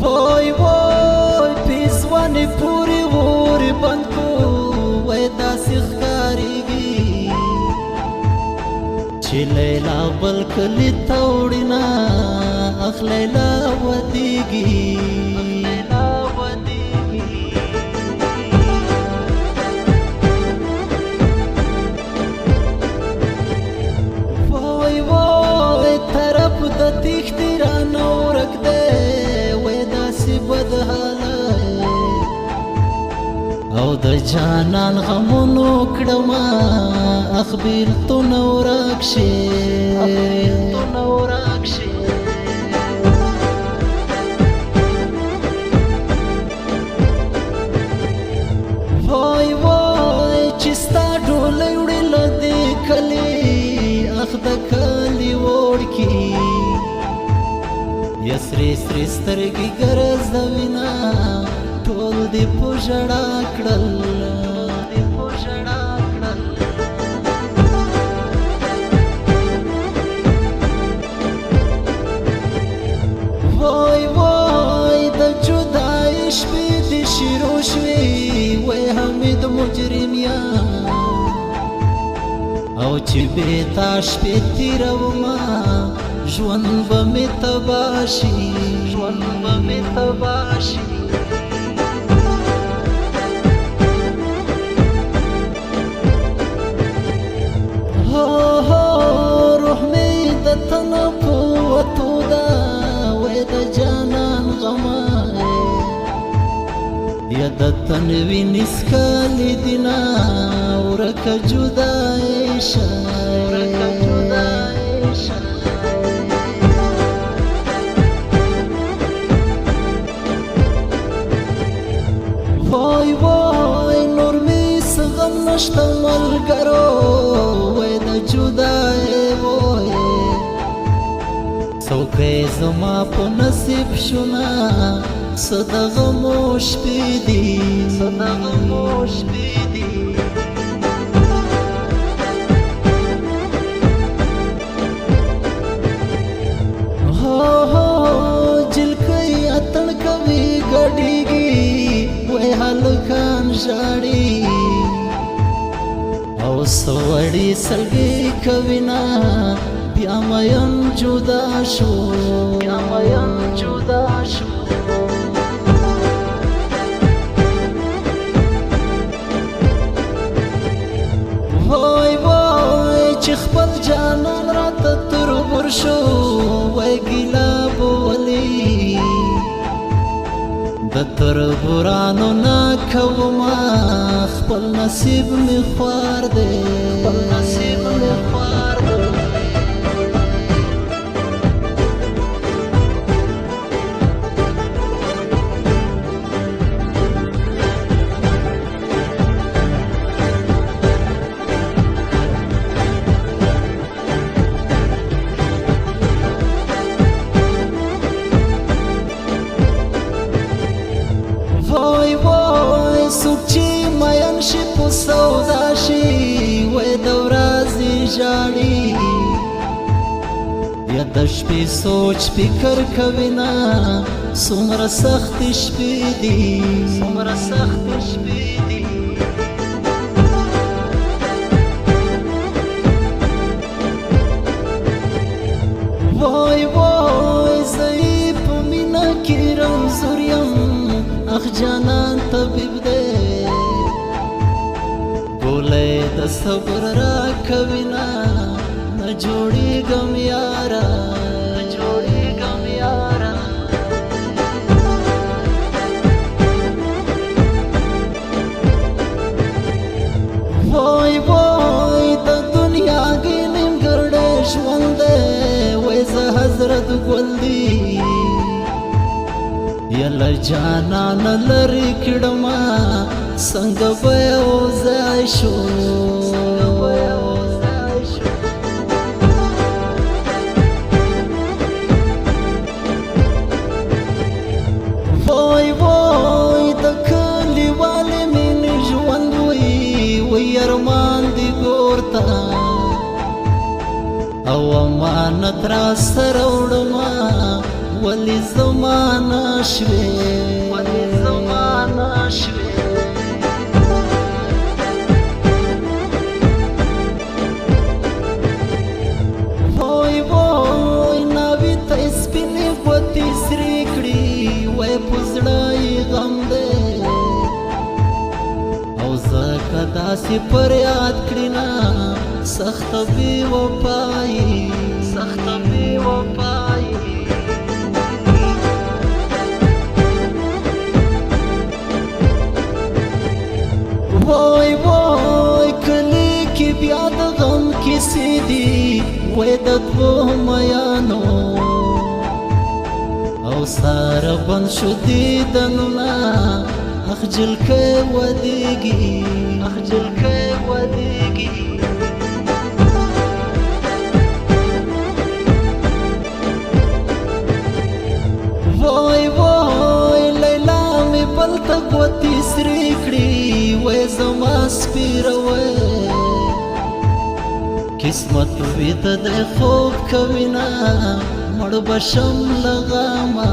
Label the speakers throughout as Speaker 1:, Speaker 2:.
Speaker 1: وای وای پیزوانی پوری وری بند کو وای داسې ښکارېږي چې لیلا بل کلي ته وړینه اخ لیلا ودېږي وای وای طرف د تېښتې رانه ورک دی وای داسې بد حالی او د جانان غمونو کړمه اخ بیلتونه ورک شي وای وای چې ستا ډولۍ وړې له دې کلي اخ د کلي وړکي یا سرې سرې سترګې ګرځوینه ټول دې په ژړا کړل وای وای د جدای شپې دې شروع شوې وای حمید مجرم یا او چې بې تا شپې تېرومه ژوند به مې تباه شي روح مې د تنه په وتو ده وای د جانان غمه یا د تن وینې څکلې دینه ورکه جدای شه وای وای نور مې څه غم نشته ملګرو وای د جدای وای څوکۍ زما په نصیب شونه څه د غمو شپې دي جلکۍ اتڼ کوي ګډېږي وای هلکان ژاړي او سوړي سلګي کوینه بیا مین جدا شو وای وای چې خپل جانان راته تربور شو وای ګیله به ولي د تربورانو نه کومه خپل نصیب مې خوار دی وای وای څوک چې مین شي په سودا شي وای د ورځې ژاړي یا د شپې سوچ فکر کوینه څومره سختې شپې دي وای وای زه یې په مینه کې رنځور یم اخ جانان طبیب دی ګولۍ د صبر را کوینه نه جوړېږم یاره وای وای د دنیا کې نیمګړی ژوند دی وای زه حضرت ګل دی یله جانان لرې کړمه څنګه به یو ځای شو وای وای د کلیوالې مینې ژوند وی ارمان دی ګور ته او امانت را سره وړمه ولی زمانه شوی وای وای ناوی ته سپینې ګوتې سرې کړي وای په زړه یې غم دی او ځکه داسې فریاد کړي نه سخته بې وفایي وای وای کلی کې بیا د غم کیسې دي وای د دوو میانو او ساره بند شو دیدنونه اخجل کې ودیږي وای وای لیلا مې بل ته ګوتې سرې کړي وای زما سپیره وای قسمت ویده د خوب کوینه مړ بشم لغامه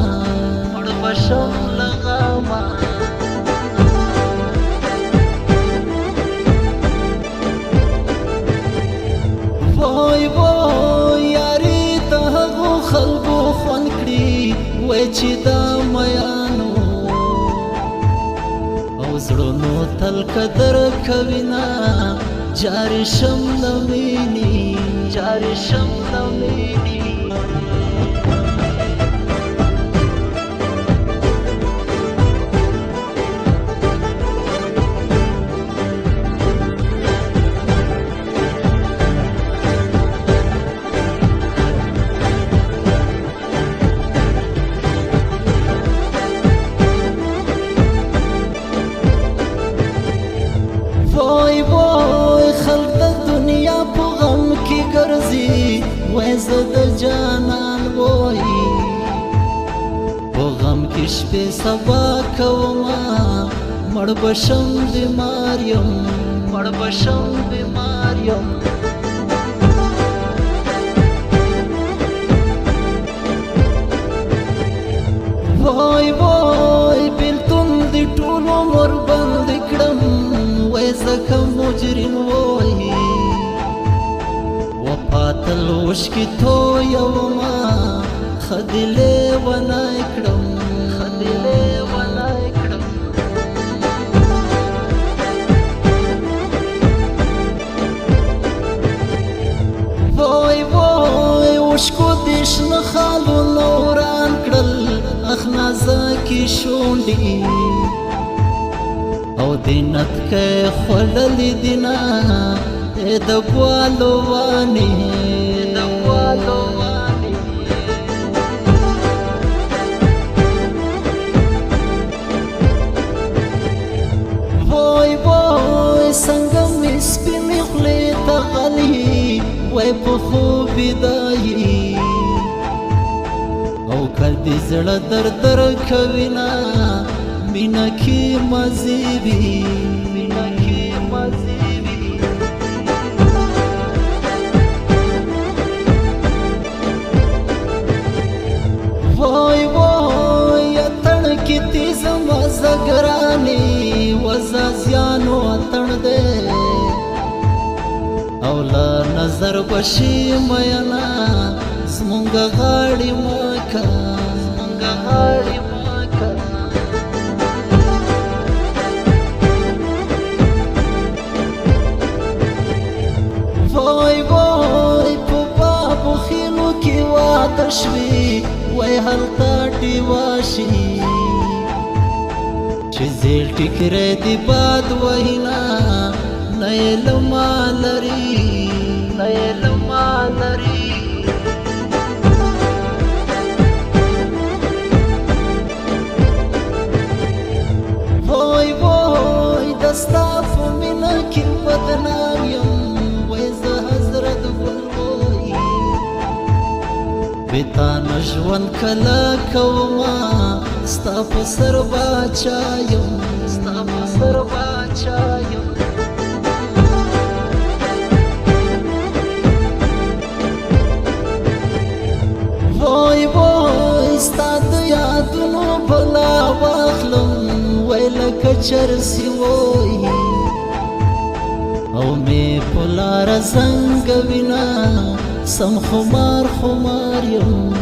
Speaker 1: وای وای یاري د هغو خلکو خوند کړي وای چې دا میانو او زړونو تل قدر کوینه جاری شم د مینې وای وای خلق د دنیا په غم کې ګرځي وای زه د جانان وای په غم کې شپې سبا کومه مړ بشم بیمار یم وای وای بیلتون د ټول عمر بند کړم وای زکه مجرم وای وفاتل وشکی تو یوما خدلې ونای کړم وای وای وشکو دیش نه خالو نوران کړل اخنا زکی شونډي او دینت کې خلل دینا د بوالو وانی وای وای څنګه مې سپینې خولې ته غلي وای په خوبې دایي او کدی زړه در کوینا مینا کی مزیبی وای وای اتن کی تیز مزګرانی وزازیانو اتن دے او لا نظر بشی مینا زمونږ غاړي مکه وای وای په بابو خیلو کې واده شوي وای هلته ډیواشي چې زیل ټکرې دی باد وینا نه علم لري وای وای دستا په مینا کې بدنام یم وای زه حضرت ګل وای بتا نژوند کله کوما ستا په سر باچا یم وای وای ستا چرسی وای او می پلار زنگ وینا سم خمار خمار یم